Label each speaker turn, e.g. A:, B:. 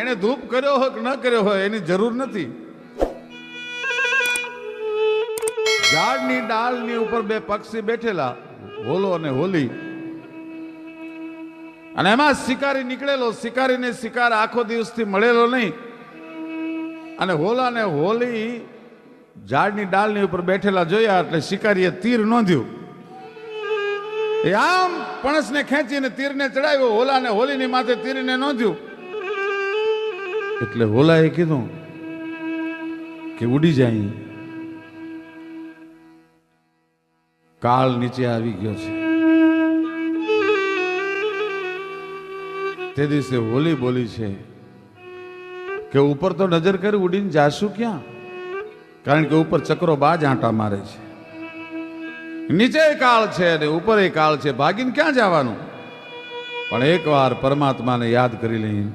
A: એને ધૂપ કર્યો હોય કે ન કર્યો હોય એની જરૂર નથી. ઝાડની ડાળની ઉપર બે પક્ષી બેઠેલા, હોલો અને હોલી, અને એમાં શિકારી નીકળેલો. શિકારીને શિકાર આખો દિવસથી મળેલો નહીં, અને હોલા ને હોલી ઝાડની ડાળની ઉપર બેઠેલા જોયા એટલે શિકારીએ તીર નોંધ્યું. એ આમ પણસને ખેંચીને તીરને ચડાવ્યો, હોલા ને હોલીની માથે તીરને નોંધ્યું. એટલે હોલાએ કીધું કે ઉડી જાય, કાળ નીચે આવી ગયો છે. તે દિવસે હોલી બોલી છે કે ઉપર તો નજર કરી ઉડીને જાશું ક્યાં, કારણ કે ઉપર ચક્રો બાજ આંટા મારે છે, નીચે કાળ છે અને ઉપર કાળ છે, ભાગીને ક્યાં જવાનું. પણ એકવાર પરમાત્માને યાદ કરી લઈએ.